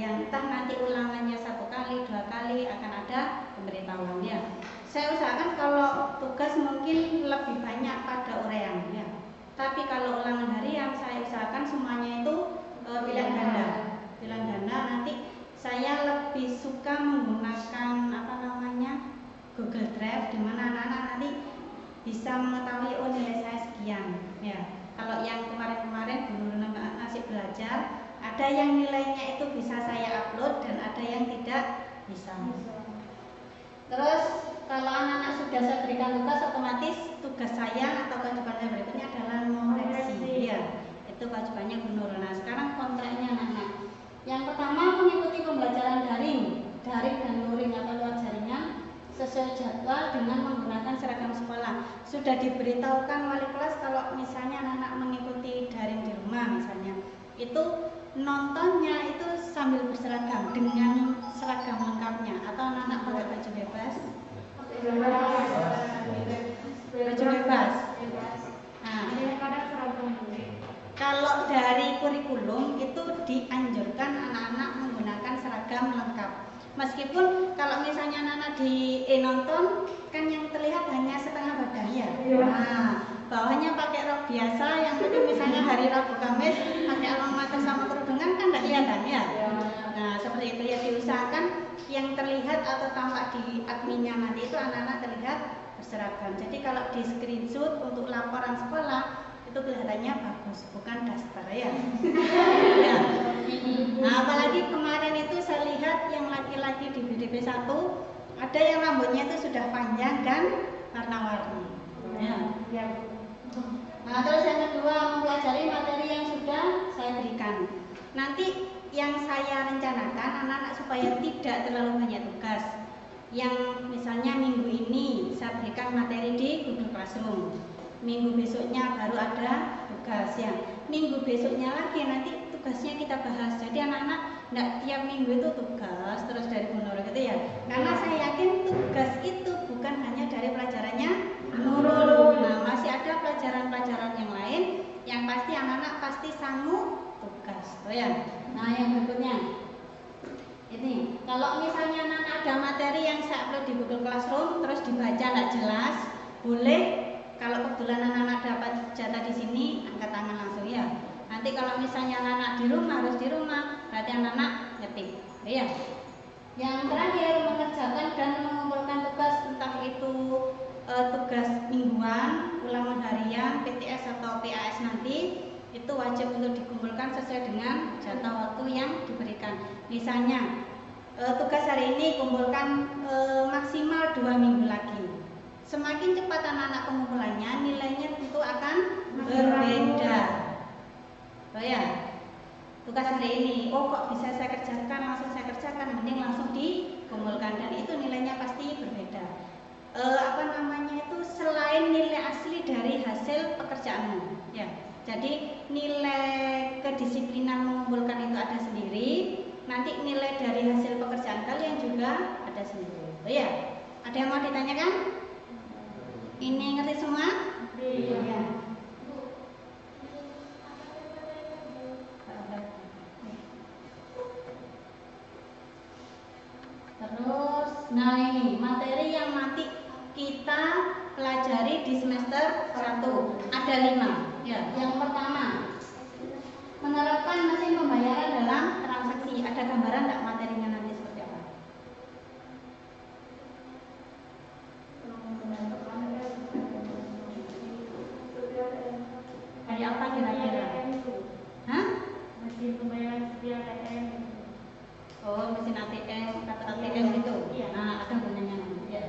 harian, entah nanti ulangannya 1 kali, 2 kali akan ada pemberitahuan ya. Saya usahakan kalau tugas mungkin lebih banyak pada uraian ya. Tapi kalau ulangan harian saya usahakan semuanya itu pilihan ganda. Pilihan ganda nanti saya lebih suka menggunakan Google Drive, di mana anak-anak nanti bisa mengetahui oh nilai saya sekian ya. Kalau yang kemarin-kemarin dulu masih belajar, ada yang nilainya itu bisa saya upload dan ada yang tidak bisa. Terus kalau anak-anak sudah saya berikan tugas, otomatis tugas saya atau kewajiban saya berikutnya adalah mengoreksi ya. Itu kewajibannya Bu Nurul. Nah sekarang kontraknya anak-anak. Yang pertama mengikuti pembelajaran daring dan luring atau luar jaringan sesuai jadwal dengan menggunakan seragam sekolah. Sudah diberitahukan wali kelas kalau misalnya anak-anak mengikuti daring di rumah misalnya, itu nontonnya itu sambil berseragam dengan seragam lengkapnya atau anak-anak pakai baju bebas? Baju bebas. Nah, kalau dari kurikulum itu dianjurkan anak-anak menggunakan seragam lengkap. Meskipun kalau misalnya anak-anak di nonton kan yang terlihat hanya setengah badan ya. Nah, bawahnya pakai rok biasa, yang penting misalnya hari Rabu Kamis pakai alma-mater sama kerudungan kan tidak kelihatan ya. Nah, seperti itu ya, diusahakan yang terlihat atau tampak di adminnya nanti itu anak-anak terlihat berseragam. Jadi kalau di screenshot untuk laporan sekolah itu kelihatannya bagus, bukan daster ya. Ya. Nah, apalagi kemarin itu saya lihat yang laki-laki di BDP 1 ada yang rambutnya itu sudah panjang dan warna-warni. Ya. Nah, terus yang kedua mempelajari materi yang sudah saya berikan. Nanti yang saya rencanakan anak-anak supaya tidak terlalu banyak tugas. Yang misalnya minggu ini saya berikan materi di Google Classroom. Minggu besoknya baru ada tugas ya. Minggu besoknya lagi nanti tugasnya kita bahas. Jadi anak-anak tidak tiap minggu itu tugas terus dari Bu Nurul gitu ya. Karena saya yakin tugas itu bukan hanya dari pelajarannya Bu Nurul. Nah, masih ada pelajaran-pelajaran yang lain yang pasti anak-anak pasti sanggup tugas. Oh ya. Nah, yang berikutnya ini, kalau misalnya anak-anak ada materi yang saya upload di Google Classroom terus dibaca tidak jelas, boleh. Kalau kebetulan anak-anak dapat jatah di sini, angkat tangan langsung ya. Nanti kalau misalnya anak-anak di rumah, harus di rumah, berarti anak-anak ngetik. Ya. Yang terakhir, mengerjakan dan mengumpulkan tugas, entah itu tugas mingguan, ulangan harian, PTS atau PAS nanti, itu wajib untuk dikumpulkan sesuai dengan jatah waktu yang diberikan. Misalnya, tugas hari ini kumpulkan maksimal 2 minggu lagi. Semakin cepat anak-anak pengumpulannya, nilainya tentu akan berbeda. Oh ya, tugas hari ini, oh kok bisa saya kerjakan, langsung saya kerjakan, mending langsung dikumpulkan dan itu nilainya pasti berbeda. Itu selain nilai asli dari hasil pekerjaanmu, ya. Jadi nilai kedisiplinan mengumpulkan itu ada sendiri, nanti nilai dari hasil pekerjaan kalian juga ada sendiri. Oh ya, ada yang mau ditanyakan? Ini ngerti semua? Iya. Terus, nah ini materi yang nanti kita pelajari di semester 1 ada 5. Ya, yang pertama menerapkan mesin pembayaran dalam transaksi. Ada gambaran enggak materinya nanti seperti apa? Kayak apa kira-kira? Hah? Mesin pembayaran seperti ATM. Oh, mesin ATM, kartu ATM itu. Iya. Nah, ada gunanya nanti. Ya.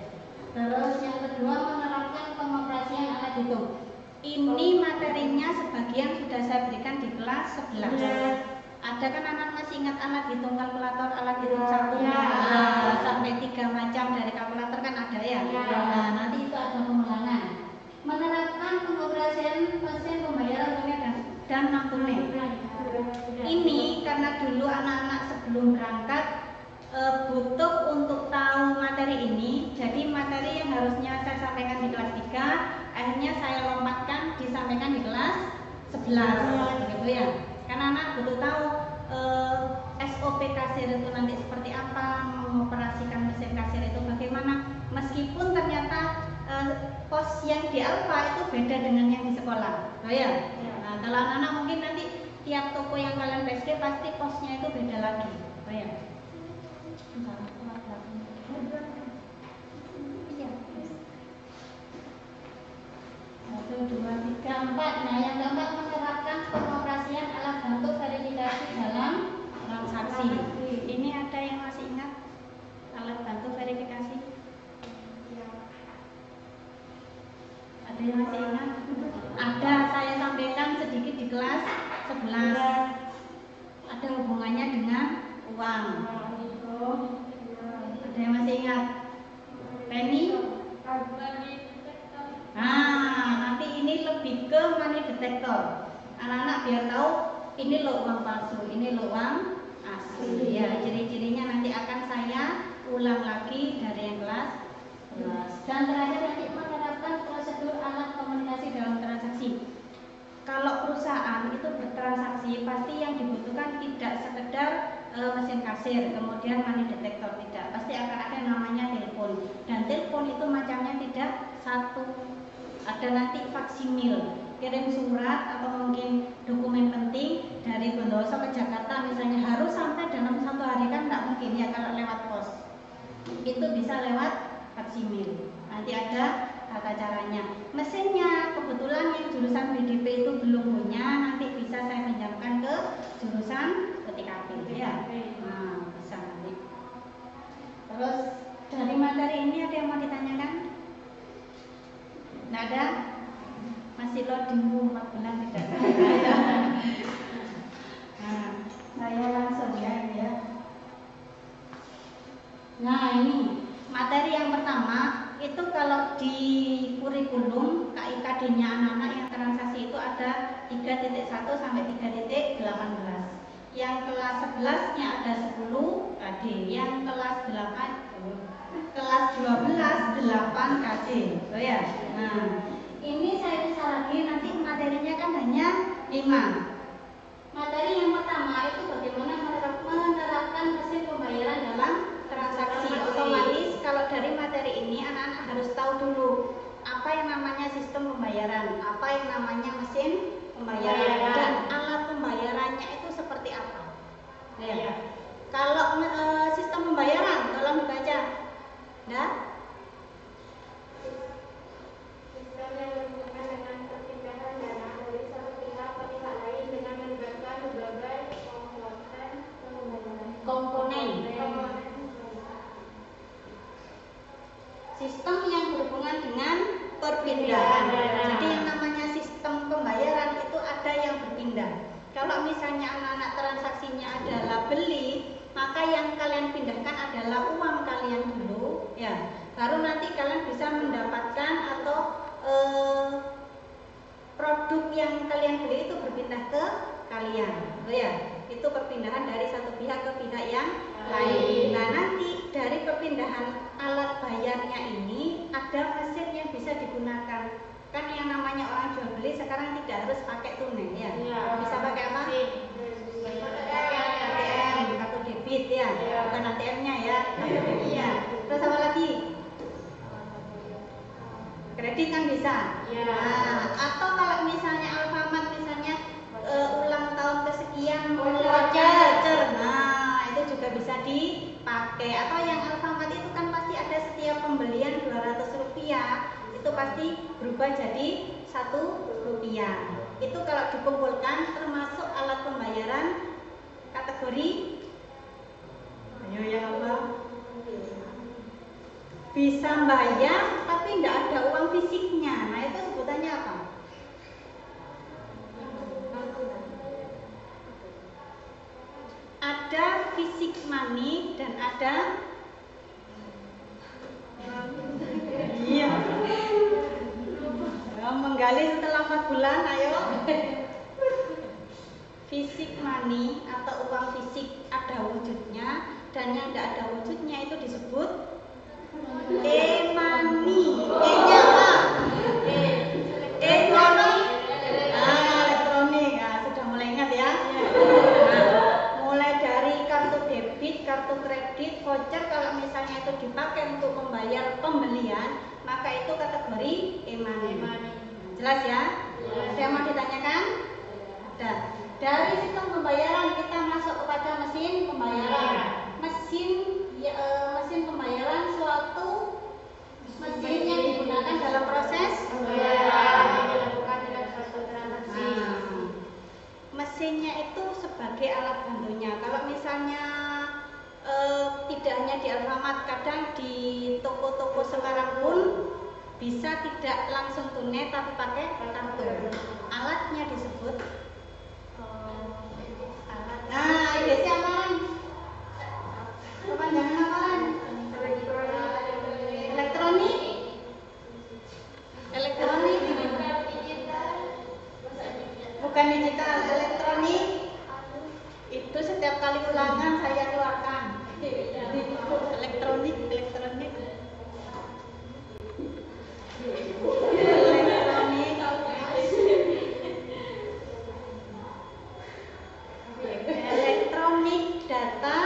Terus yang kedua menerapkan pengoperasian alat hitung. Ini materinya sebagian sudah saya berikan di kelas 11. Ada kan anak masih ingat alat hitung kalkulator, alat hitung satu sampai 3 macam dari kalkulator kan ada ya. Nah, nanti itu ada pengulangan. Menerapkan pengoperasian mesin pembayaran tunai dan non tunai. Ini karena dulu anak-anak sebelum berangkat butuh untuk tahu materi ini. Jadi materi yang harusnya saya sampaikan di kelas 3 akhirnya saya lompatkan disampaikan di kelas 11 gitu ya. Karena anak butuh tahu SOP kasir itu nanti seperti apa, mengoperasikan mesin kasir itu bagaimana, meskipun ternyata pos yang di Alfa itu beda dengan yang di sekolah. Oh ya. Nah, kalau anak-anak mungkin nanti tiap toko yang kalian PSD pasti posnya itu beda lagi. Oh ya. Iya. 1, 2, 3, 4. Nah, yang keempat menerapkan pengoperasian alat bantu verifikasi dalam transaksi. Ini ada yang masih ingat alat bantu verifikasi? Ada yang masih ingat? Ada, saya sampaikan sedikit di kelas 11. Ada hubungannya dengan uang. Ada yang masih ingat? Penny? Nah, nanti ini lebih ke money detector. Anak-anak biar tahu ini loh uang palsu, ini loh uang asli. Ya, ciri-cirinya nanti akan saya ulang lagi dari yang kelas 11. Dan terakhir nanti menerapkan prosedur alat komunikasi dalam transaksi. Kalau perusahaan itu bertransaksi pasti yang dibutuhkan tidak sekedar mesin kasir, kemudian money detector, tidak. Pasti akan ada yang namanya telepon. Dan telepon itu macamnya tidak satu. Ada nanti faksimil, kirim surat atau mungkin dokumen penting dari Bondowoso ke Jakarta misalnya harus sampai dalam 1 hari, kan nggak mungkin ya kalau lewat pos. Itu bisa lewat faksimil. Nanti ada tata caranya. Mesinnya kebetulan yang jurusan BDP itu belum punya, nanti bisa saya pinjamkan ke jurusan TKP ya. Nah, bisa nanti. Terus dari materi ini ada yang mau ditanyakan? Nggak ada? Masih loading 4 bulan tidak ada. Nah, saya langsung ya. Nah, ini materi yang pertama itu kalau di kurikulum KIKD-nya anak-anak yang transaksi itu ada 3.1 sampai 3.18. Yang kelas 11-nya ada 10 KD, yang kelas 12 8 KD. Oh ya. Nah, ini saya bisa lagi nanti materinya kan hanya 5. Materi yang pertama itu bagaimana menerapkan mesin pembayaran dalam transaksi. Otomatis kalau dari materi ini anak-anak harus tahu dulu apa yang namanya sistem pembayaran, apa yang namanya mesin pembayaran, dan alat pembayarannya itu seperti apa. Ya. Kalau sistem pembayaran, tolong dibaca. Nah, Sistem yang berhubungan dengan perpindahan dana dari satu pihak ke pihak lain dengan melibatkan berbagai komponen. Sistem yang berhubungan dengan perpindahan. Jadi yang namanya sistem pembayaran itu ada yang berpindah. Kalau misalnya anak-anak transaksinya adalah beli, maka yang kalian pindahkan adalah uang kalian dulu, ya. Baru nanti kalian bisa mendapatkan atau produk yang kalian beli itu berpindah ke kalian, ya. Itu perpindahan dari satu pihak ke pihak yang lain. Nah, nanti dari perpindahan alat bayarnya ini ada mesin yang bisa digunakan. Kan yang namanya orang jual beli sekarang tidak harus pakai tunai ya. Bisa pakai apa? Pakai ATM, kartu debit ya. Bukan ATM-nya ya, kartu debitnya. Terus apa lagi? Kredit kan bisa. Nah, atau kalau misalnya Alfamart misalnya ulang tahun kesekian voucher. Nah, itu juga bisa dipakai. Atau yang Alfamart itu kan pasti ada setiap pembelian 200 rupiah itu pasti berubah jadi 1 rupiah. Itu kalau dikumpulkan termasuk alat pembayaran kategori ayo yang apa? Bisa bayar tapi tidak ada uang fisiknya. Nah, itu sebutannya apa? Ada fisik money dan ada iya. Menggali setelah 4 bulan, ayo. Fisik money atau uang fisik ada wujudnya, dan yang tidak ada wujudnya itu disebut e-money. E-nya apa? Elektronik. Elektronik. Nah, sudah mulai ingat ya. Nah, mulai dari kartu kartu kredit voucher kalau misalnya itu dipakai untuk membayar pembelian, maka itu kategori e-money. Jelas ya? Ada yang mau ditanyakan? Ada. Dari sistem pembayaran kita masuk kepada mesin pembayaran. Mesin pembayaran suatu mesin yang digunakan dalam proses pembayaran dilakukan dengan suatu transaksi. Mesinnya itu sebagai alat bantunya. Kalau misalnya tidak hanya di Alfamart, kadang di toko-toko sekarang pun bisa tidak langsung tunai tapi pakai kartu. Alatnya disebut alat. Nah, ini amalan. Kepanjangan amalan. Elektronik. Elektronik. Bukan digital, elektronik. Itu setiap kali ulangan saya keluarkan. Elektronik. Elektronik data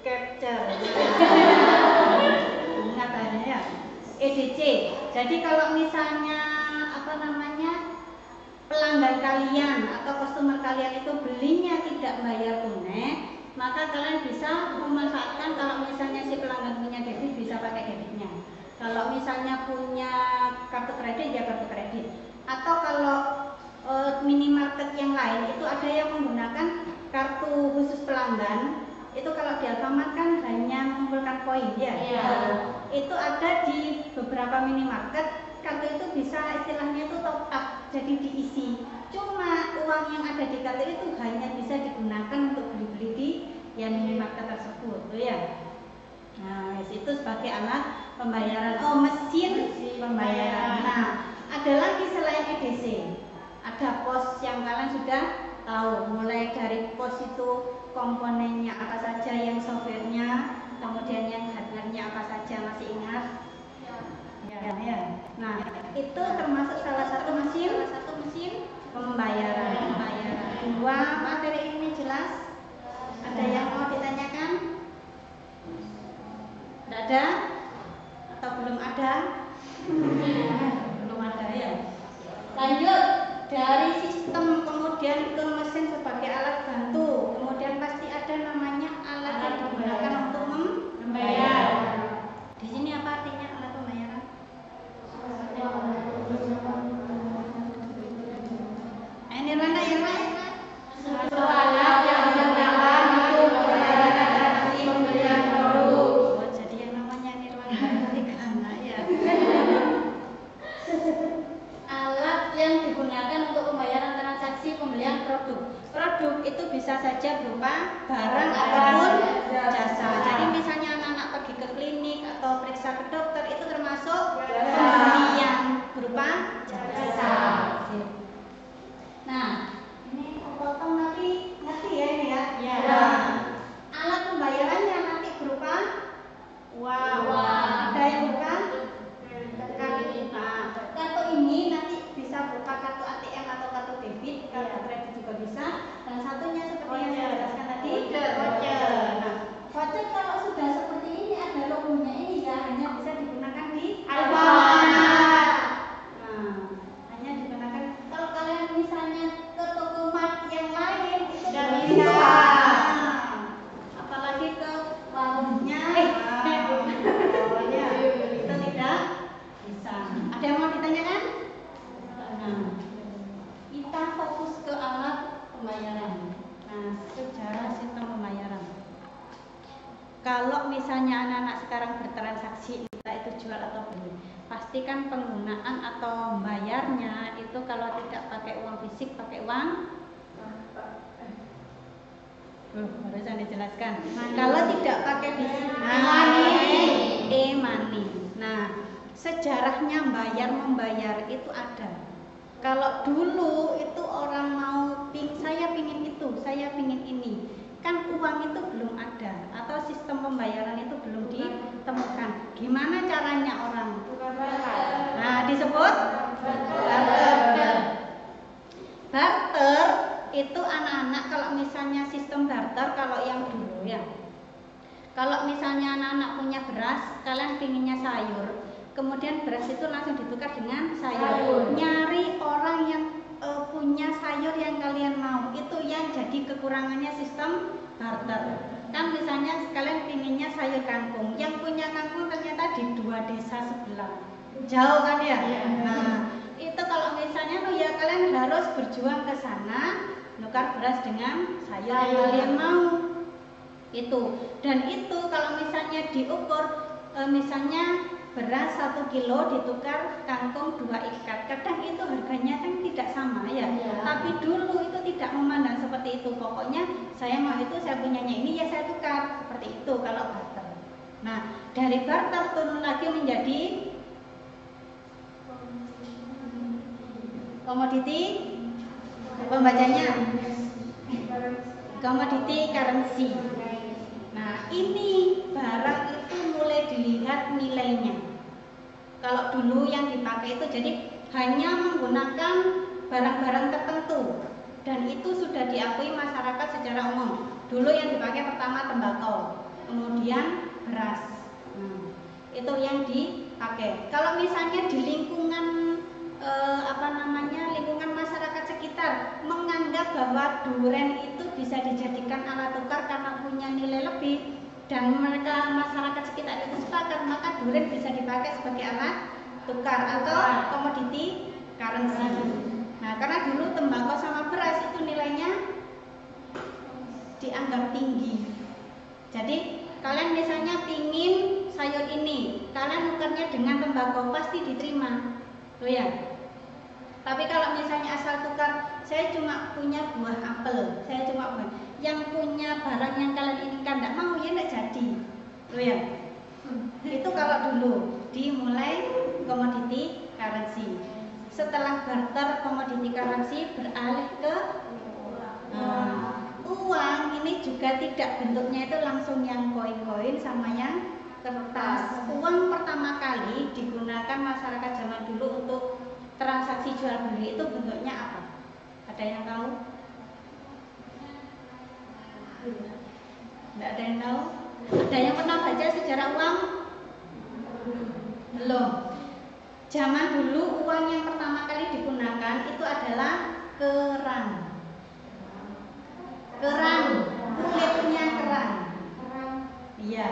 capture. Ingat ya. EDC. Jadi kalau misalnya pelanggan kalian atau customer kalian itu belinya tidak bayar tunai, maka kalian bisa memanfaatkan kalau misalnya si pelanggan punya debit bisa pakai debitnya. Kalau misalnya punya kartu kredit ya kartu kredit. Atau kalau minimarket yang lain itu ada yang menggunakan kartu khusus pelanggan. Itu kalau di Alfamart kan hanya mengumpulkan poin ya. Itu ada di beberapa minimarket. Kartu itu bisa istilahnya itu top up, jadi diisi. Cuma uang yang ada di kartu itu hanya bisa digunakan untuk beli-beli di yang minimarket tersebut, tuh ya. Nah, itu sebagai alat pembayaran. Mesin pembayaran. Nah, ada lagi selain EDC. Ada pos yang kalian sudah tahu. Mulai dari pos itu komponennya apa saja, yang softwarenya, kemudian yang hardwarenya apa saja, masih ingat? Ya. Nah, itu termasuk salah satu mesin pembayaran. Dua materi ini jelas? Ada yang mau ditanyakan? Tidak ada? Atau belum ada? Belum ada ya. Lanjut dari sistem kemudian ke mesin sebagai alat bantu. Kemudian pasti ada namanya alat yang digunakan untuk membayar. Di sini apa artinya alat pembayaran? Ini mana yang lain? Suatu alat yang digunakan untuk pembayaran transaksi pembelian produk. Jadi yang namanya Nirwana karena ya. Alat yang digunakan untuk pembayaran transaksi pembelian produk. Produk itu bisa saja berupa barang ataupun jasa. Jadi misalnya anak-anak pergi ke klinik atau periksa ke dokter itu termasuk pembelian berupa jasa. Nah, ini potong nanti ngerti ya ini ya. Nah, alat pembayarannya nanti berupa uang. Ada yang berupa kartu ini nanti bisa berupa kartu ATM atau kartu debit, kartu kredit juga bisa. Dan satunya seperti yang saya jelaskan tadi, voucher. Nah, voucher kalau sudah seperti ini ada logonya ini ya hanya bisa digunakan di Alfamart. Nah, hanya digunakan kalau kalian misalnya ke toko mart yang lain itu tidak bisa. Apalagi ke warungnya. Itu tidak bisa. Ada yang mau ditanyakan? Nah, kita fokus ke alat pembayaran. Nah, sejarah sistem pembayaran. Kalau misalnya anak-anak sekarang bertransaksi, entah itu jual atau beli, pastikan penggunaan atau bayarnya itu kalau tidak pakai uang fisik, pakai uang barusan dijelaskan. Kalau tidak pakai fisik, e-money. Nah, sejarahnya membayar itu ada. Kalau dulu itu orang mau saya pingin itu, saya pingin ini, kan uang itu belum ada atau sistem pembayaran itu belum ditemukan. Gimana caranya orang? Nah, disebut barter. Barter itu anak-anak kalau misalnya sistem barter kalau yang dulu ya Kalau misalnya anak-anak punya beras, kalian pinginnya sayur, kemudian beras itu langsung ditukar dengan sayur. Nyari orang yang punya sayur yang kalian mau, itu yang jadi kekurangannya sistem barter. Kan misalnya kalian pinginnya sayur kangkung, yang punya kangkung ternyata di 2 desa sebelah, jauh kan ya? Nah, itu kalau misalnya ya kalian harus berjuang ke sana, nukar beras dengan sayur yang kalian mau. Itu, dan itu kalau misalnya diukur, misalnya beras 1 kilo ditukar kangkung 2 ikat, kadang itu harganya kan tidak sama ya. Tapi dulu itu tidak memandang seperti itu, pokoknya saya mau itu, saya punyanya ini ya saya tukar, seperti itu kalau barter. Nah, dari barter turun lagi menjadi komoditi, pembacanya komoditi currency. Nah, ini barang itu mulai dilihat nilainya. Kalau dulu yang dipakai itu jadi hanya menggunakan barang-barang tertentu, dan itu sudah diakui masyarakat secara umum. Dulu yang dipakai pertama tembakau, kemudian beras. Itu yang dipakai. Kalau misalnya di lingkungan lingkungan masyarakat sekitar menganggap bahwa duren itu bisa dijadikan alat tukar karena punya nilai lebih, dan mereka masyarakat sekitar itu sepakat, maka duren bisa dipakai sebagai alat tukar atau komoditi currency. Nah, karena dulu tembakau sama beras itu nilainya dianggap tinggi. Jadi kalian misalnya pingin sayur ini, kalian nukarnya dengan tembakau pasti diterima, loh ya. Tapi kalau misalnya asal tukar, saya cuma punya buah apel, saya cuma buah, yang punya barang yang kalian inginkan tidak mau, ya tidak jadi, loh ya. Itu kalau dulu dimulai komoditi currency. Setelah barter komoditi currency beralih ke uang. Ini juga tidak bentuknya itu langsung yang koin-koin sama yang kertas. Uang pertama kali digunakan masyarakat zaman dulu untuk transaksi jual beli itu bentuknya apa? Ada yang tahu? Tidak ada yang tahu? Ada yang pernah baca sejarah uang? Belum. Zaman dulu uang yang pertama kali digunakan itu adalah kerang. Kerang, kulitnya kerang. Iya,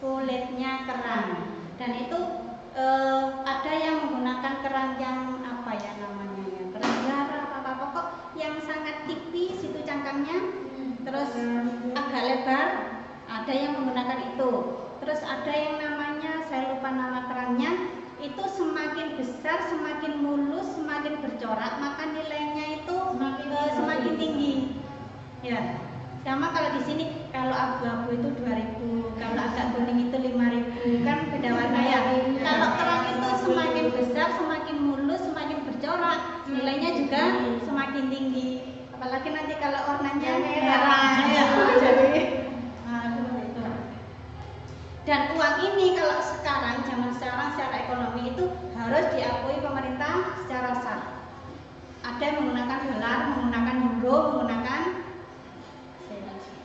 kulitnya kerang. Dan itu ada yang menggunakan kerang yang apa ya namanya ya, kerang darah apa pokok yang sangat tipis itu cangkangnya, terus agak lebar. Ada yang menggunakan itu. Terus ada yang namanya, saya lupa nama kerangnya, itu semakin besar, semakin mulus, semakin bercorak, maka nilainya itu semakin tinggi. Ya, sama kalau di sini, kalau abu-abu itu 2.000, kalau agak kuning itu 5.000, kan beda warna ya. Kalau kerang itu semakin besar, semakin mulus, semakin bercorak, nilainya juga semakin tinggi. Apalagi nanti kalau warnanya merah, ya. Jadi, itu. Dan uang ini kalau sekarang, zaman sekarang secara ekonomi itu harus diakui pemerintah secara sah. Ada yang menggunakan dolar, menggunakan euro, menggunakan.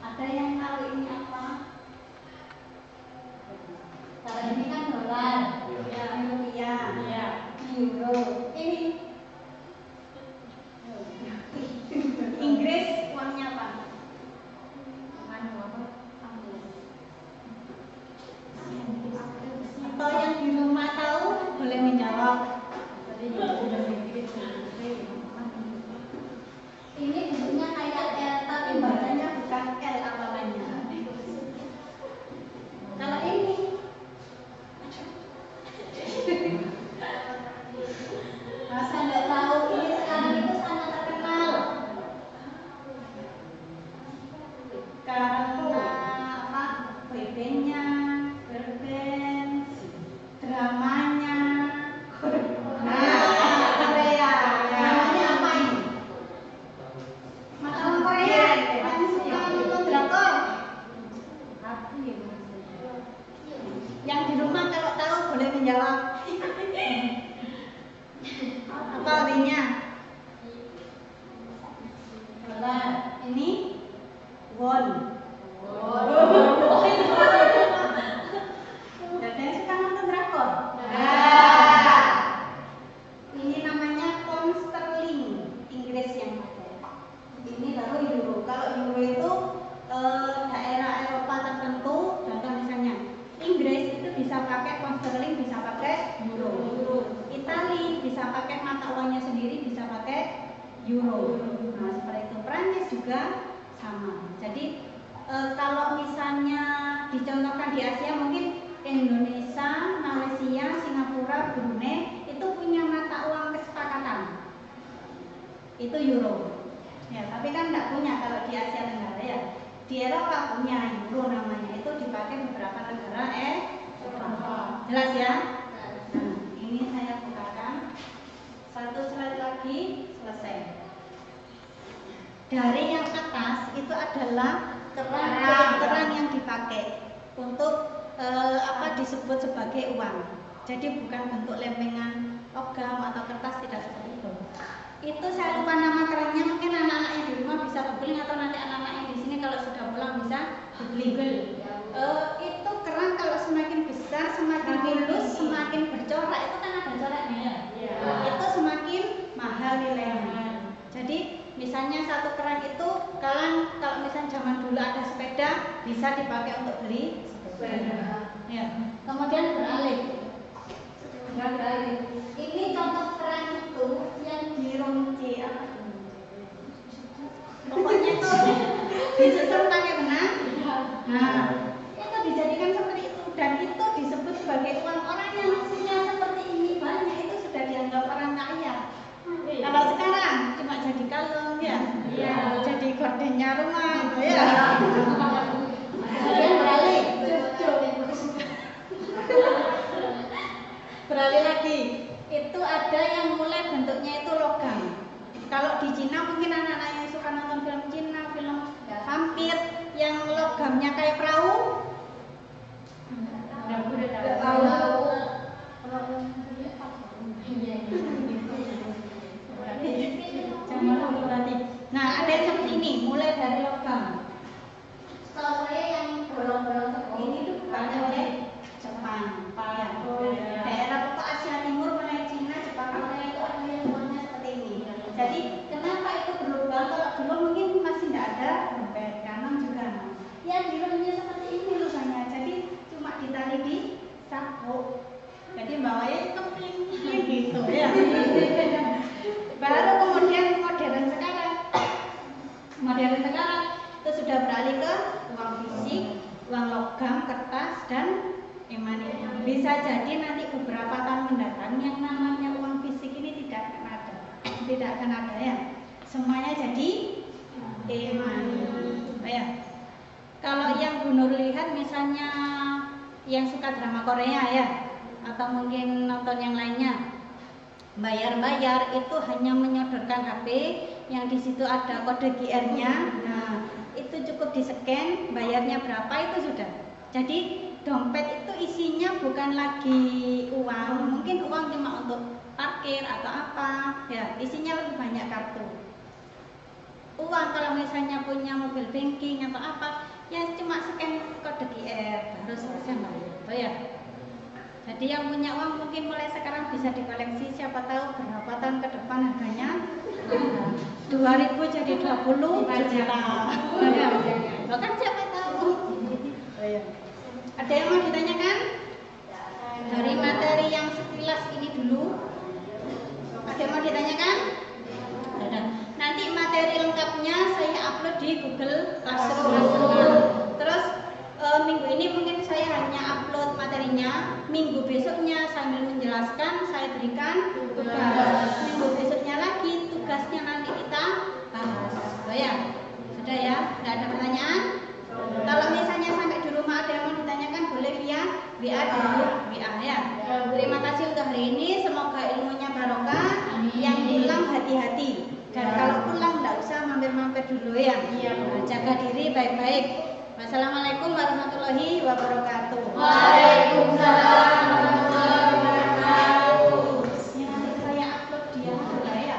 Ada yang tahu ini apa? Kalau ini kan dolar, ya, rupiah, ya, euro. Ini Inggris uangnya apa? Atau yang di rumah tahu boleh menjawab. Ini bentuknya kayak L tapi bacanya bukan L apalannya. Kalau ini masa nggak tahu, ini sekarang itu sangat terkenal karena apa? Boybandnya, girlband, dramanya. Korea. Namanya apa ini? Makanan Korea yang suka nonton drakor. Yang di rumah kalau tahu boleh menjawab. Apa artinya? Dolar. Ini won. euro. Nah, seperti itu. Perancis juga sama. Jadi kalau misalnya dicontohkan di Asia, mungkin Indonesia, Malaysia, Singapura, Brunei itu punya mata uang kesepakatan. Itu euro. Ya, tapi kan tidak punya kalau di Asia Tenggara ya. Di Eropa punya euro namanya. Itu dipakai beberapa negara Eropa. Jelas ya? Nah, ini saya bukakan. Satu slide lagi, selesai. Dari yang atas itu adalah keran yang dipakai untuk disebut sebagai uang. Jadi bukan bentuk lempengan logam atau kertas, tidak seperti itu. Itu saya lupa nama kerannya, mungkin anak-anak yang di rumah bisa googling atau nanti anak-anak yang di sini kalau sudah pulang bisa googling. Itu keran kalau semakin besar, semakin mulus, semakin bercorak, itu kan ada coraknya ya. Itu semakin mahal nilainya. Jadi misalnya satu keran itu kalau misalnya zaman dulu ada sepeda bisa dipakai untuk beli sepeda. Ya. Kemudian beralih. Ini contoh keran itu yang dironci pokoknya itu disusun pakai benang. Nah, itu dijadikan seperti itu dan itu disebut sebagai uang. Orang yang punya seperti ini banyak itu sudah dianggap orang kaya. Kalau sekarang cuma jadi kalung ya, jadi gordennya rumah ya. Kemudian beralih lagi, itu ada yang mulai bentuknya itu logam. Kalau di Cina mungkin anak-anak yang suka nonton film Cina, film vampir yang logamnya kayak perahu. Nah, ada yang seperti ini, mulai dari logam. Setahu saya yang bolong-bolong seperti ini tuh banyak dari Jepang, daerah pokok Asia Timur, mulai Cina, Jepang, Korea itu ada yang warnanya seperti ini. Jadi kenapa itu berlubang? Kalau dulu mungkin masih tidak ada dompet, kanan juga. Ya dilumnya seperti ini lubangnya. Jadi cuma ditali di sabuk. Jadi bawahnya keping gitu ya. Baru kemudian modern sekarang itu sudah beralih ke uang fisik, uang logam, kertas, dan e-money. Bisa jadi nanti beberapa tahun mendatang yang namanya uang fisik ini tidak akan ada ya. Semuanya jadi e-money. Ya. Kalau yang Bu Nur lihat misalnya yang suka drama Korea ya, atau mungkin nonton yang lainnya, bayar itu hanya menyodorkan HP yang di situ ada kode QR-nya. Nah, itu cukup di-scan, bayarnya berapa itu sudah. Jadi dompet itu isinya bukan lagi uang, mungkin uang cuma untuk parkir atau apa, ya isinya lebih banyak kartu. Uang kalau misalnya punya mobil banking atau apa, ya cuma scan kode QR baru selesai bayar, ya. Jadi yang punya uang mungkin mulai sekarang bisa dikoleksi, siapa tahu berapa tahun ke depan harganya 2.000 jadi 20 juta. Bahkan siapa tahu. Ada yang mau ditanyakan? Dari materi yang sekilas ini dulu. Ada yang mau ditanyakan? Nanti materi lengkapnya saya upload di Google Classroom. Terus minggu ini mungkin saya hanya upload materinya. Minggu besoknya sambil menjelaskan saya berikan tugas. Minggu besoknya lagi tugasnya nanti kita bahas. Sudah ya? Nggak ada pertanyaan? Kalau misalnya sampai di rumah ada yang mau ditanyakan boleh via WA dulu, WA ya. Terima kasih untuk hari ini. Semoga ilmunya barokah. Yang pulang hati-hati. Dan kalau pulang nggak usah mampir-mampir dulu ya. Jaga diri baik-baik. Wassalamualaikum warahmatullahi wabarakatuh. Waalaikumsalam warahmatullahi wabarakatuh. Ini nanti saya upload dia juga ya.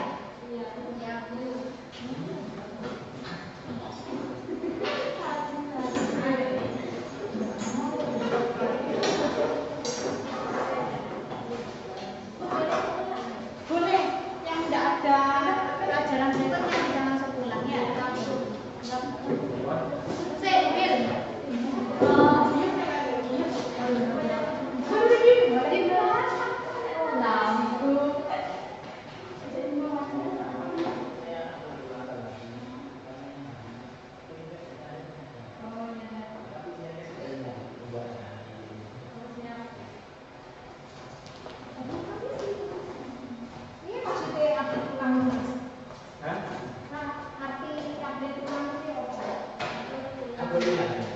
Boleh, yang tidak ada pelajaran berikutnya bisa langsung pulang ya. Saya kuliah.